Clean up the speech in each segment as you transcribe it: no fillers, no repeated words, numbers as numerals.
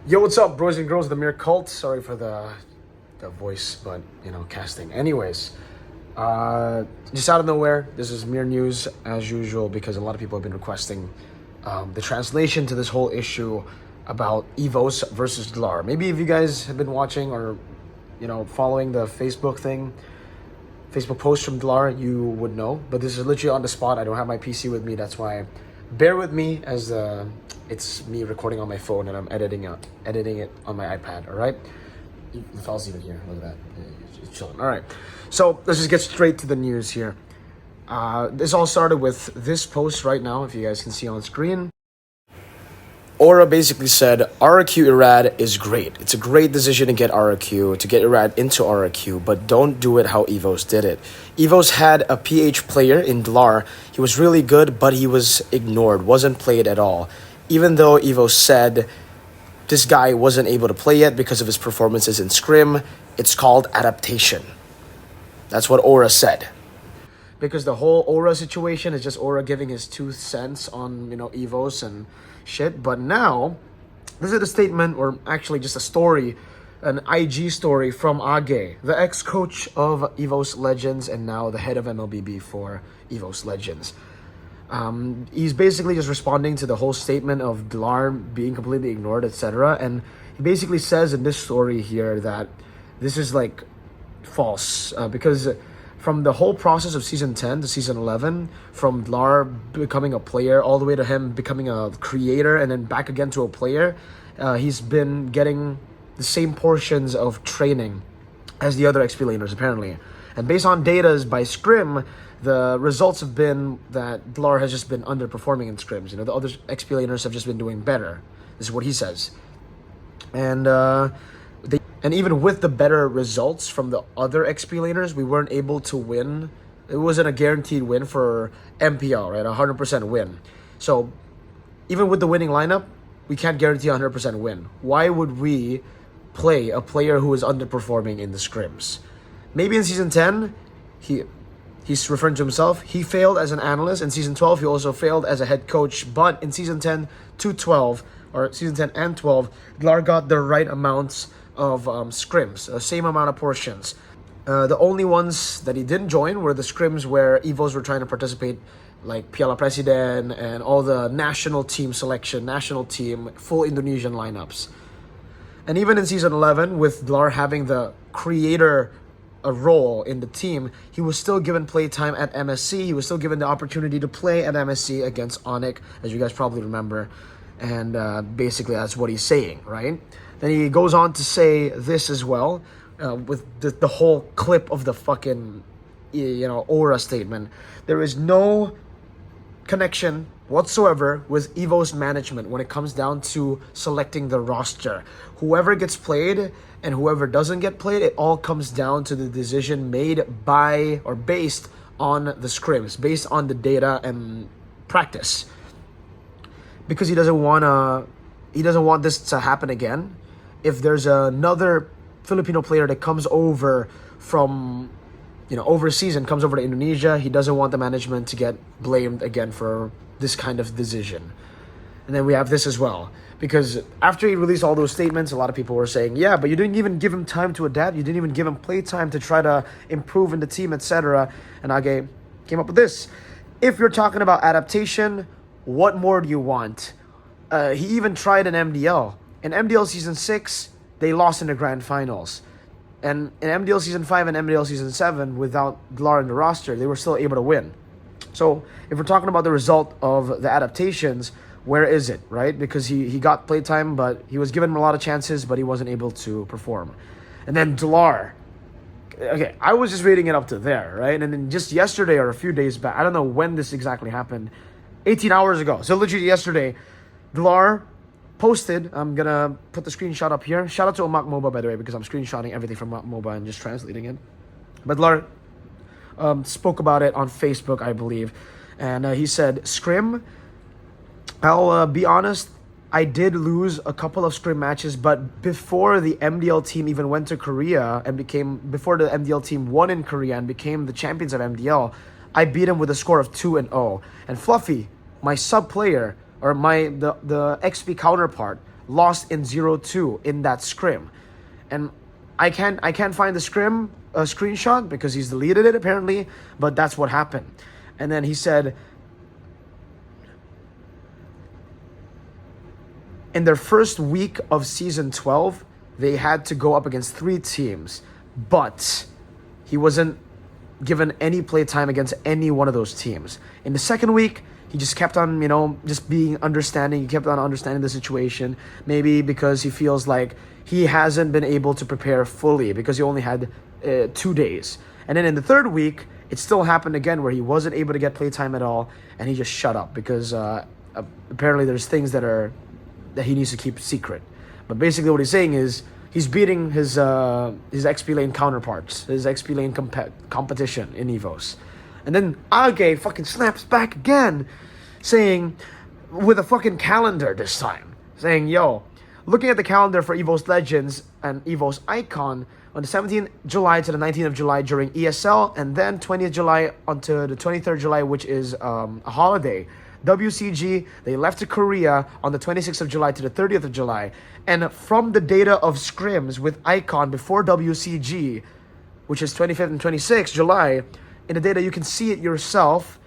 Yo, what's up, bros and girls of the Mir cult? Sorry for the voice, but casting. Anyways, just out of nowhere, this is MirNews as usual because a lot of people have been requesting the translation to this whole issue about Evos versus Dlar. Maybe if you guys have been watching or following the Facebook post from Dlar, you would know. But this is literally on the spot. I don't have my PC with me. That's why bear with me as it's me recording on my phone and I'm editing it on my iPad. All right, the file's even here. Look at that. It's chilling. All right, so let's just get straight to the news here. This all started with this post right now, if you guys can see on screen. Oura basically said, RRQ Irad is great. It's a great decision to get RRQ, to get Irad into RRQ, but don't do it how Evos did it. Evos had a PH player in Dlar. He was really good, but he was ignored, wasn't played at all. Even though Evos said this guy wasn't able to play yet because of his performances in Scrim, it's called adaptation. That's what Oura said. Because the whole Oura situation is just Oura giving his 2 cents on, Evos and shit. But now, this is a statement, or actually just a story, an IG story from Age, the ex-coach of Evos Legends and now the head of MLBB for Evos Legends. He's basically just responding to the whole statement of Dlar being completely ignored, etc. And he basically says in this story here that this is like false because from the whole process of season 10 to season 11, from Dlar becoming a player all the way to him becoming a creator and then back again to a player, he's been getting the same portions of training as the other XP laners apparently. And based on data by Scrim, the results have been that Dlar has just been underperforming in scrims. The other XP laners have just been doing better. This is what he says. And even with the better results from the other XP laners, we weren't able to win. It wasn't a guaranteed win for MPL, right? 100% win. So even with the winning lineup, we can't guarantee 100% win. Why would we play a player who is underperforming in the scrims? Maybe in season 10, he's referring to himself. He failed as an analyst. In season 12, he also failed as a head coach. But in season 10 to 12, or season 10 and 12, Dlar got the right amounts of scrims, the same amount of portions. The only ones that he didn't join were the scrims where Evos were trying to participate, like Piala Presiden and all the national team selection, national team, full Indonesian lineups. And even in season 11, with Dlar having the creator a role in the team, he was still given play time at MSC. He was still given the opportunity to play at MSC against Onyx, as you guys probably remember. And basically that's what he's saying, right? Then he goes on to say this as well, with the whole clip of the fucking, Oura statement. There is no connection whatsoever with Evos management when it comes down to selecting the roster. Whoever gets played and whoever doesn't get played, it all comes down to the decision made by or based on the scrims, based on the data and practice. Because he doesn't want this to happen again. If there's another Filipino player that comes over from overseas and comes over to Indonesia, he doesn't want the management to get blamed again for this kind of decision. And then we have this as well. Because after he released all those statements, a lot of people were saying, yeah, but you didn't even give him time to adapt. You didn't even give him play time to try to improve in the team, etc. And Age came up with this. If you're talking about adaptation, what more do you want? He even tried an MDL. In MDL Season 6, they lost in the Grand Finals. And in MDL Season 5 and MDL Season 7, without Dlar in the roster, they were still able to win. So if we're talking about the result of the adaptations, where is it, right? Because he got playtime, but he was given a lot of chances, but he wasn't able to perform. And then Dlar. Okay, I was just reading it up to there, right? And then just yesterday or a few days back, I don't know when this exactly happened, 18 hours ago. So literally yesterday, Dlar posted, I'm gonna put the screenshot up here. Shout out to Omak Moba, by the way, because I'm screenshotting everything from Moba and just translating it. But Dlar spoke about it on Facebook, I believe. And he said, Scrim, I'll be honest, I did lose a couple of Scrim matches, but before the MDL team even went to Korea and before the MDL team won in Korea and became the champions of MDL, I beat him with a score of 2-0. And Fluffy, my sub player, or the XP counterpart, lost in 0-2 in that scrim. And I can't find the screenshot because he's deleted it apparently, but that's what happened. And then he said, in their first week of season 12, they had to go up against 3 teams, but he wasn't given any play time against any one of those teams. In the second week, he just kept on, just being understanding. He kept on understanding the situation, maybe because he feels like he hasn't been able to prepare fully because he only had 2 days. And then in the third week, it still happened again where he wasn't able to get play time at all, and he just shut up because apparently there's things that he needs to keep secret. But basically what he's saying is he's beating his XP lane counterparts, his XP lane competition in Evos. And then Age fucking snaps back again, saying, with a fucking calendar this time, saying, yo, looking at the calendar for Evos Legends and Evos Icon on the 17th July to the 19th of July during ESL, and then 20th July until the 23rd July, which is a holiday. WCG, they left to Korea on the 26th of July to the 30th of July. And from the data of scrims with Icon before WCG, which is 25th and 26th July, in the data you can see it yourself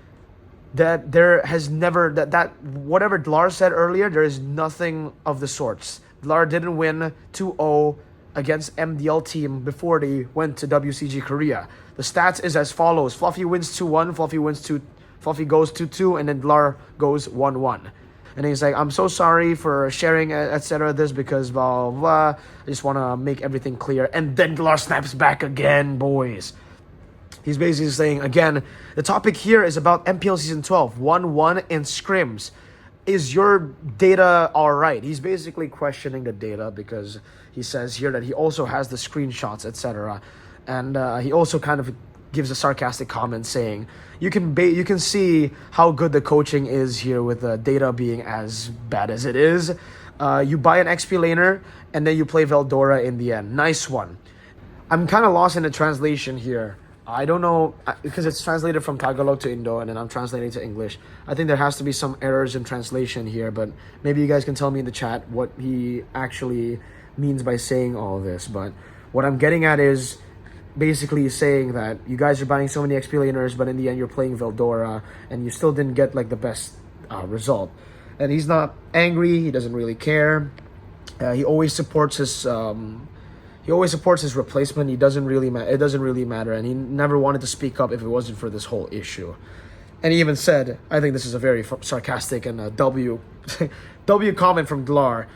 that there has never, that whatever Dlar said earlier, there is nothing of the sorts. Dlar didn't win 2-0 against MDL team before they went to WCG Korea. The stats is as follows. Fluffy wins 2-1, Fluffy goes 2-2, and then Dlar goes 1-1. And he's like, I'm so sorry for sharing, etc. this because blah, blah, blah. I just want to make everything clear. And then Dlar snaps back again, boys. He's basically saying, again, the topic here is about MPL Season 12, 1-1 and scrims. Is your data all right? He's basically questioning the data because he says here that he also has the screenshots, etc. And he also kind of gives a sarcastic comment saying, you can see how good the coaching is here with the data being as bad as it is. You buy an XP laner and then you play Veldora in the end. Nice one. I'm kind of lost in the translation here. I don't know, because it's translated from Tagalog to Indo and then I'm translating to English. I think there has to be some errors in translation here, but maybe you guys can tell me in the chat what he actually means by saying all of this. But what I'm getting at is basically saying that you guys are buying so many XP laners, but in the end you're playing Veldora and you still didn't get like the best result. And he's not angry, he doesn't really care. He always supports his replacement. It doesn't really matter, and he never wanted to speak up if it wasn't for this whole issue. And he even said, I think this is a very sarcastic and a W comment from Dlar.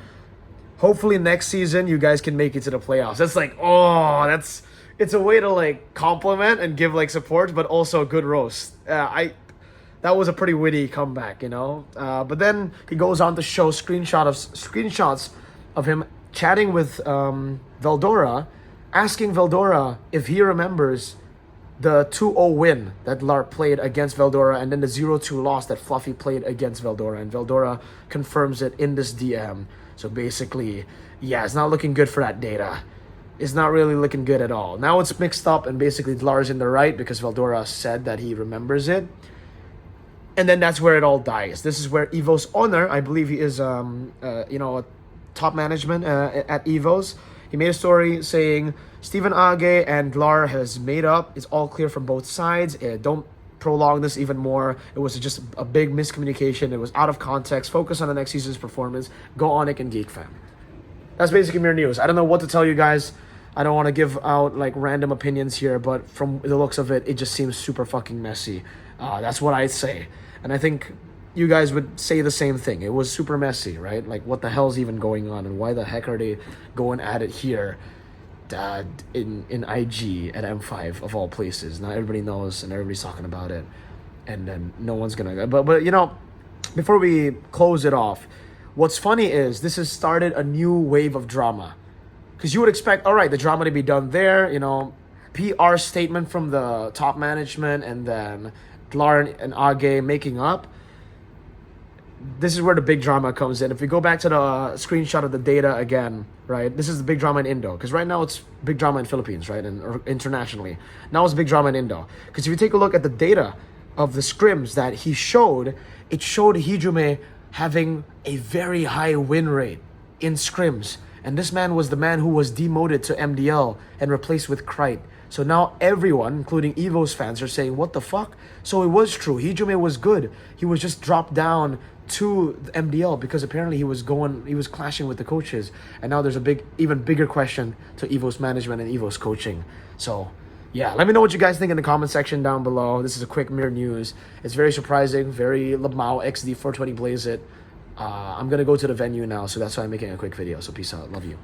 Hopefully next season you guys can make it to the playoffs. That's like, it's a way to like compliment and give like support, but also a good roast. That was a pretty witty comeback, But then he goes on to show screenshots of him chatting with Veldora, asking Veldora if he remembers the 2-0 win that Dlar played against Veldora and then the 0-2 loss that Fluffy played against Veldora, and Veldora confirms it in this DM. So basically, yeah, it's not looking good for that data. It's not really looking good at all. Now it's mixed up and basically Dlar's in the right because Veldora said that he remembers it. And then that's where it all dies. This is where Evos owner, I believe he is top management at Evos. He made a story saying Steven Age and Dlar has made up. It's all clear from both sides. Don't prolong this even more. It was just a big miscommunication. It was out of context. Focus on the next season's performance. Go Onic and Geek Fam. That's basically MirNews. I don't know what to tell you guys. I don't want to give out like random opinions here, but from the looks of it, it just seems super fucking messy. That's what I say. And I think you guys would say the same thing. It was super messy, right? Like, what the hell's even going on, and why the heck are they going at it here in IG at M5 of all places? Now everybody knows and everybody's talking about it, and then no one's gonna. But before we close it off, what's funny is this has started a new wave of drama, because you would expect, all right, the drama to be done there, PR statement from the top management, and then Dlar and Age making up. This is where the big drama comes in. If we go back to the screenshot of the data again, right? This is the big drama in Indo. Because right now it's big drama in Philippines, right? And internationally. Now it's big drama in Indo. Because if you take a look at the data of the scrims that he showed, it showed Hijume having a very high win rate. in scrims. And this man was the man who was demoted to MDL and replaced with Krite. So now everyone, including Evos fans, are saying, what the fuck? So it was true. Hijume was good. He was just dropped down to the MDL because apparently he was clashing with the coaches. And now there's a even bigger question to Evos management and Evos coaching. So yeah, let me know what you guys think in the comment section down below. This is a quick Mir news. It's very surprising, very Lamau XD 420 Blaze it. I'm gonna go to the venue now, so that's why I'm making a quick video. So peace out. Love you.